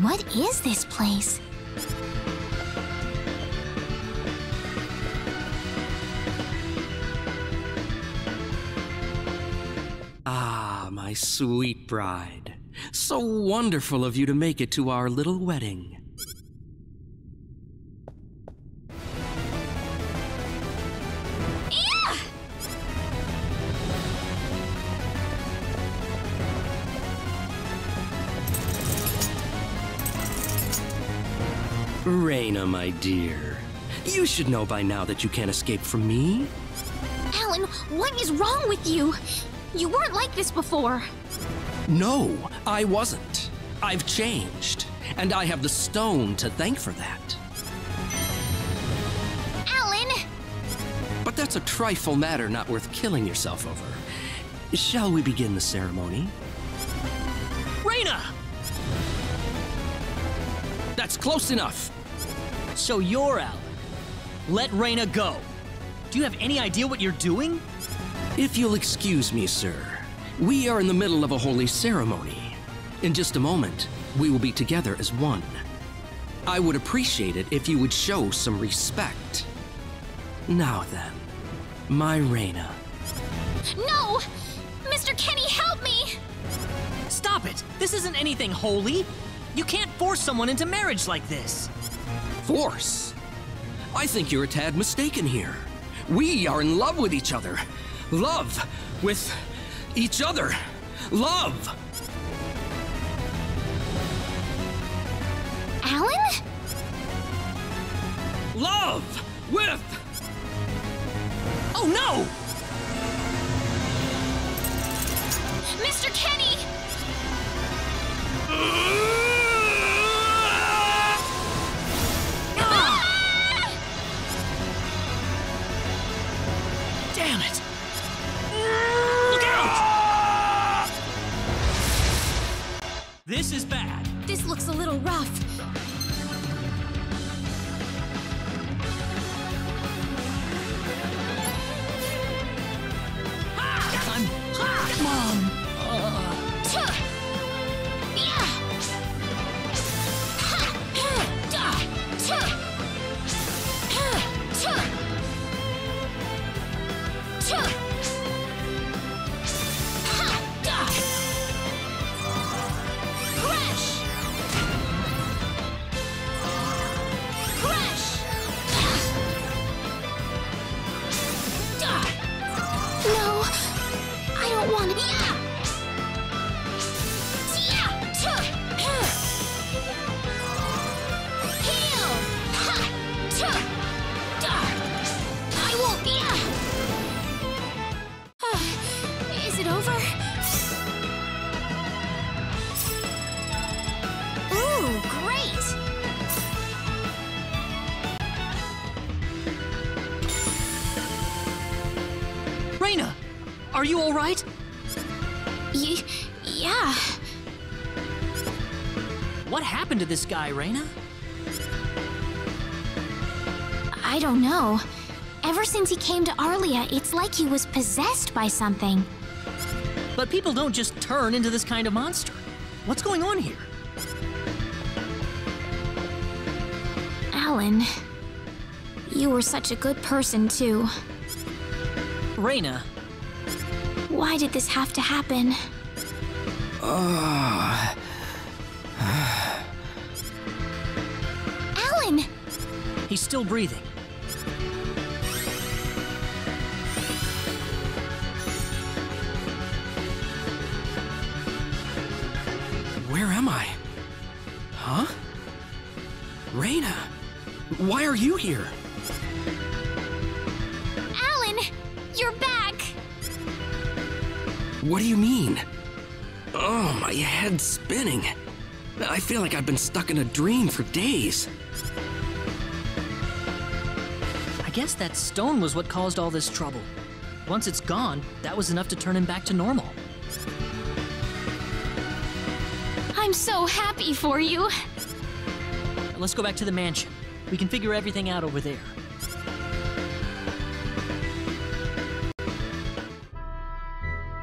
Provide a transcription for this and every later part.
What is this place? Ah, my sweet bride. So wonderful of you to make it to our little wedding. Reina, my dear. You should know by now that you can't escape from me. Alan, what is wrong with you? You weren't like this before. No, I wasn't. I've changed, and I have the stone to thank for that. Alan! But that's a trifle matter not worth killing yourself over. Shall we begin the ceremony? Reina! That's close enough. So you're Alan. Let Reina go. Do you have any idea what you're doing? If you'll excuse me, sir, we are in the middle of a holy ceremony. In just a moment, we will be together as one. I would appreciate it if you would show some respect. Now then, my Reina. No! Mr. Kenny, help me! Stop it! This isn't anything holy. You can't force someone into marriage like this. Force? I think you're a tad mistaken here. We are in love with each other. Love with each other. Love! Alan? Love with... Oh no! Mr. Kenny! Damn it! Look out! This is bad. This looks a little rough. Mom! No, I don't want to. I won't. Is it over? Ooh, great! Reina! Are you alright? Yeah. What happened to this guy, Reina? I don't know. Ever since he came to Arlia, it's like he was possessed by something. But people don't just turn into this kind of monster. What's going on here? Alan, you were such a good person, too. Reina. Why did this have to happen? Alan! He's still breathing. Where am I? Huh? Reina, why are you here? Alan! You're back! What do you mean? Oh, my head's spinning. I feel like I've been stuck in a dream for days. I guess that stone was what caused all this trouble. Once it's gone, that was enough to turn him back to normal. I'm so happy for you. Let's go back to the mansion. We can figure everything out over there.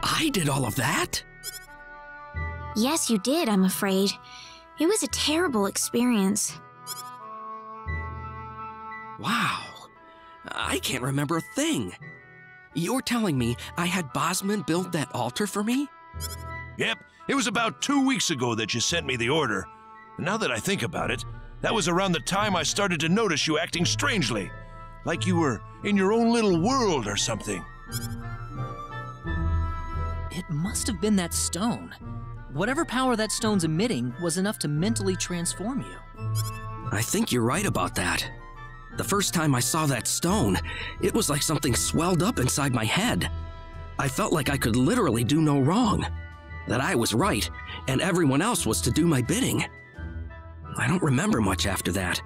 I did all of that? Yes, you did, I'm afraid. It was a terrible experience. Wow. I can't remember a thing. You're telling me I had Bosman build that altar for me? Yep, it was about 2 weeks ago that you sent me the order. Now that I think about it, that was around the time I started to notice you acting strangely. Like you were in your own little world or something. It must have been that stone. Whatever power that stone's emitting was enough to mentally transform you. I think you're right about that. The first time I saw that stone, it was like something swelled up inside my head. I felt like I could literally do no wrong, that I was right, and everyone else was to do my bidding. I don't remember much after that,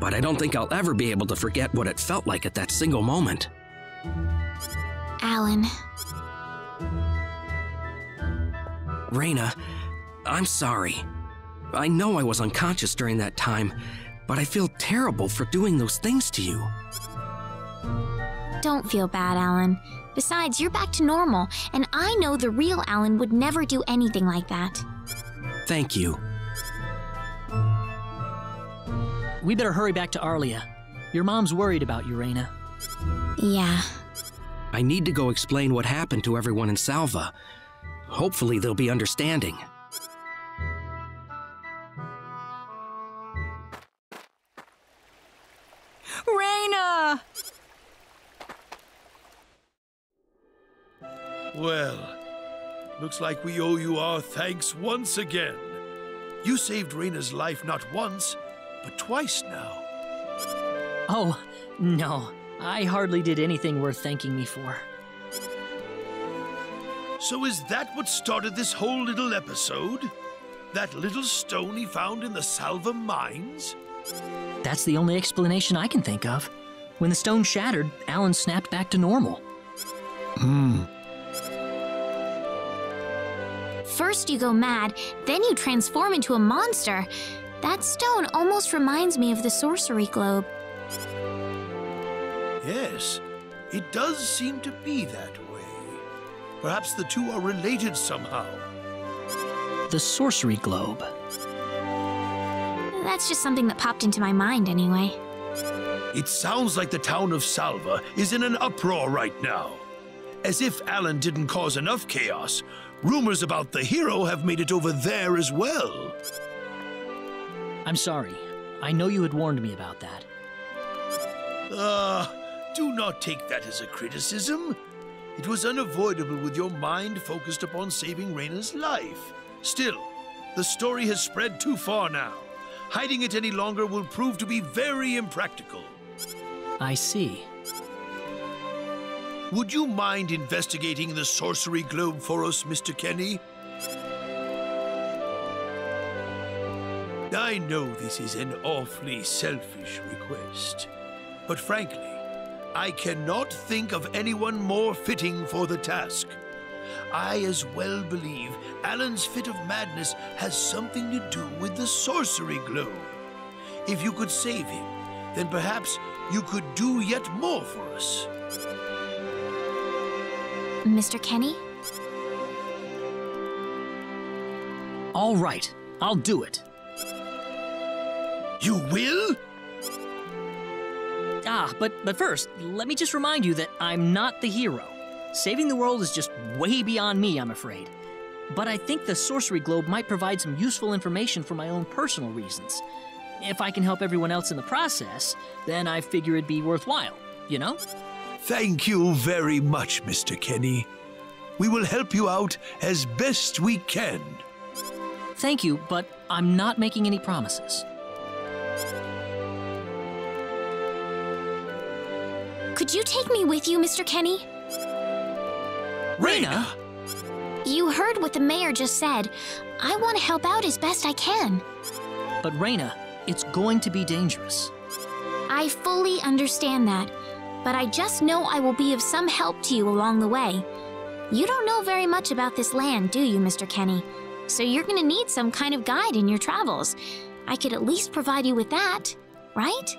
but I don't think I'll ever be able to forget what it felt like at that single moment. Alan. Reyna, I'm sorry. I know I was unconscious during that time, but I feel terrible for doing those things to you. Don't feel bad, Alan. Besides, you're back to normal, and I know the real Alan would never do anything like that. Thank you. We better hurry back to Arlia. Your mom's worried about you, Reyna. Yeah. I need to go explain what happened to everyone in Salva. Hopefully they'll be understanding. Reyna! Well, looks like we owe you our thanks once again. You saved Reyna's life not once, but twice now. Oh, no. I hardly did anything worth thanking me for. So is that what started this whole little episode? That little stone he found in the Salva mines? That's the only explanation I can think of. When the stone shattered, Alan snapped back to normal. First you go mad, then you transform into a monster. That stone almost reminds me of the sorcery globe. Yes, it does seem to be that way. Perhaps the two are related somehow. The sorcery globe. That's just something that popped into my mind anyway. It sounds like the town of Salva is in an uproar right now. As if Alan didn't cause enough chaos, rumors about the hero have made it over there as well. I'm sorry. I know you had warned me about that. Do not take that as a criticism. It was unavoidable with your mind focused upon saving Reyna's life. Still, the story has spread too far now. Hiding it any longer will prove to be very impractical. I see. Would you mind investigating the sorcery globe for us, Mr. Kenny? I know this is an awfully selfish request, but frankly, I cannot think of anyone more fitting for the task. I as well believe Alan's fit of madness has something to do with the sorcery globe. If you could save him, then perhaps you could do yet more for us. Mr. Kenny? All right, I'll do it. You will? But first, let me just remind you that I'm not the hero. Saving the world is just way beyond me, I'm afraid. But I think the sorcery globe might provide some useful information for my own personal reasons. If I can help everyone else in the process, then I figure it'd be worthwhile, you know? Thank you very much, Mr. Kenny. We will help you out as best we can. Thank you, but I'm not making any promises. Could you take me with you, Mr. Kenny? Reyna! You heard what the mayor just said. I want to help out as best I can. But Reyna, it's going to be dangerous. I fully understand that, but I just know I will be of some help to you along the way. You don't know very much about this land, do you, Mr. Kenny? So you're gonna need some kind of guide in your travels. I could at least provide you with that, right?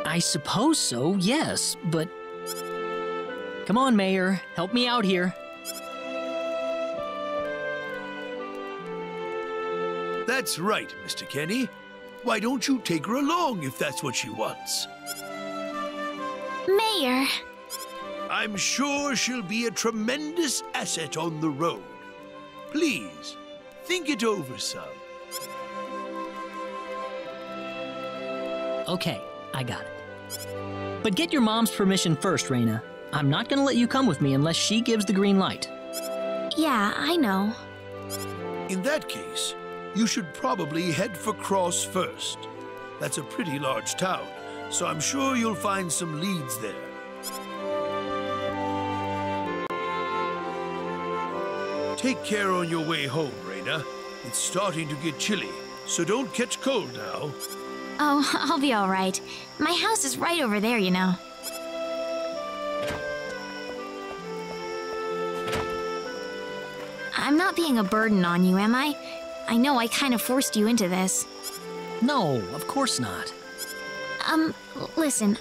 I suppose so, yes, but... Come on, Mayor, help me out here. That's right, Mr. Kenny. Why don't you take her along if that's what she wants? Mayor. I'm sure she'll be a tremendous asset on the road. Please, think it over some. Okay, I got it. But get your mom's permission first, Raina. I'm not gonna let you come with me unless she gives the green light. Yeah, I know. In that case, you should probably head for Cross first. That's a pretty large town, so I'm sure you'll find some leads there. Take care on your way home, Raina. It's starting to get chilly, so don't catch cold now. Oh, I'll be all right. My house is right over there, you know. I'm not being a burden on you, am I? I know I kind of forced you into this. No, of course not. Listen,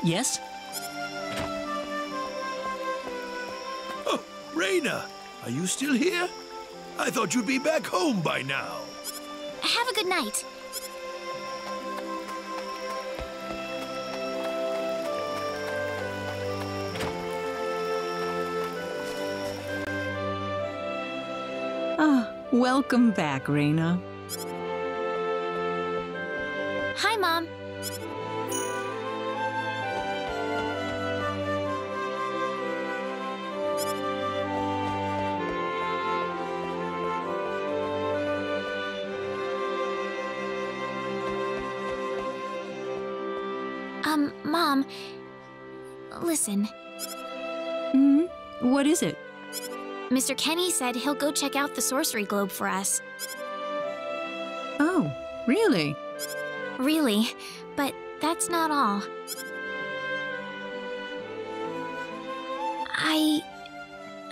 Yes? Oh, Raina, are you still here? I thought you'd be back home by now. Have a good night. Welcome back, Raina. Hi, Mom. Mom, listen. What is it? Mr. Kenny said he'll go check out the sorcery globe for us. Oh, really? Really, but that's not all.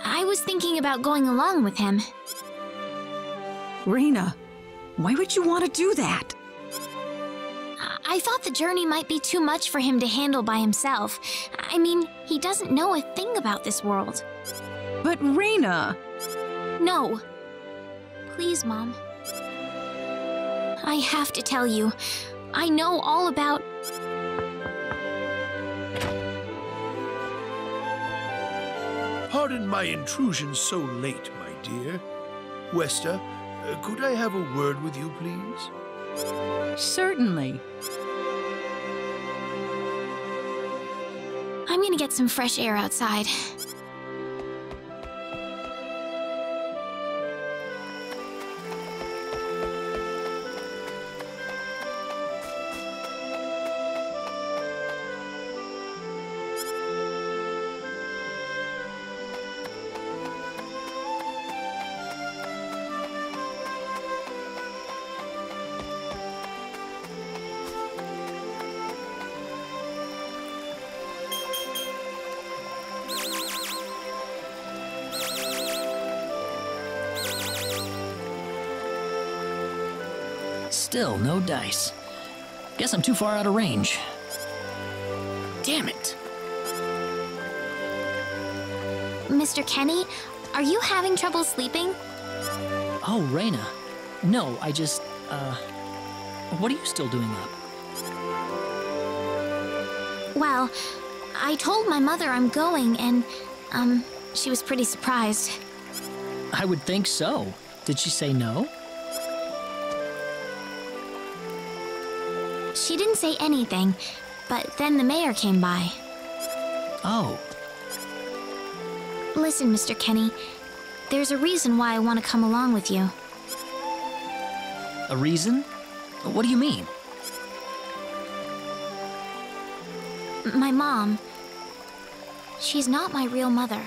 I was thinking about going along with him. Raina, why would you want to do that? I thought the journey might be too much for him to handle by himself. I mean, he doesn't know a thing about this world. But Raina... No. Please, Mom. I have to tell you, I know all about... Pardon my intrusion so late, my dear. Westa, could I have a word with you, please? Certainly. I'm gonna get some fresh air outside. Still no dice. Guess I'm too far out of range. Damn it. Mr. Kenny, are you having trouble sleeping? Oh, Raina. No, I just, what are you still doing up? Well, I told my mother I'm going and, she was pretty surprised. I would think so. Did she say no? She didn't say anything, but then the mayor came by. Oh. Listen, Mr. Kenny, there's a reason why I want to come along with you. A reason? What do you mean? My mom, she's not my real mother.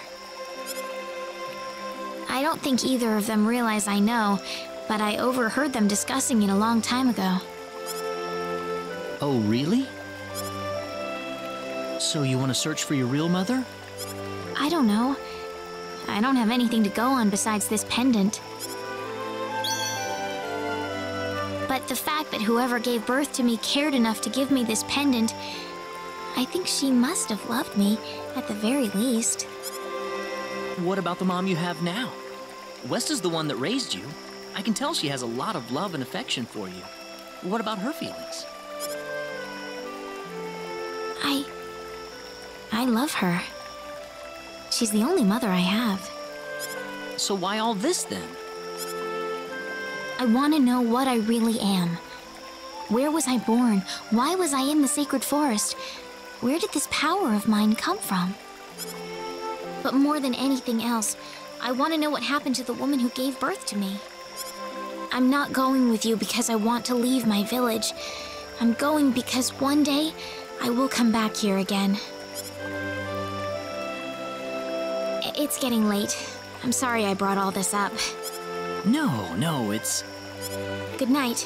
I don't think either of them realize I know, but I overheard them discussing it a long time ago. Oh, really? So you want to search for your real mother? I don't know. I don't have anything to go on besides this pendant. But the fact that whoever gave birth to me cared enough to give me this pendant, I think she must have loved me, at the very least. What about the mom you have now? Westa's the one that raised you. I can tell she has a lot of love and affection for you. What about her feelings? I love her. She's the only mother I have. So why all this then? I want to know what I really am. Where was I born? Why was I in the sacred forest? Where did this power of mine come from? But more than anything else, I want to know what happened to the woman who gave birth to me. I'm not going with you because I want to leave my village. I'm going because one day I will come back here again. It's getting late. I'm sorry I brought all this up. No, it's... Good night.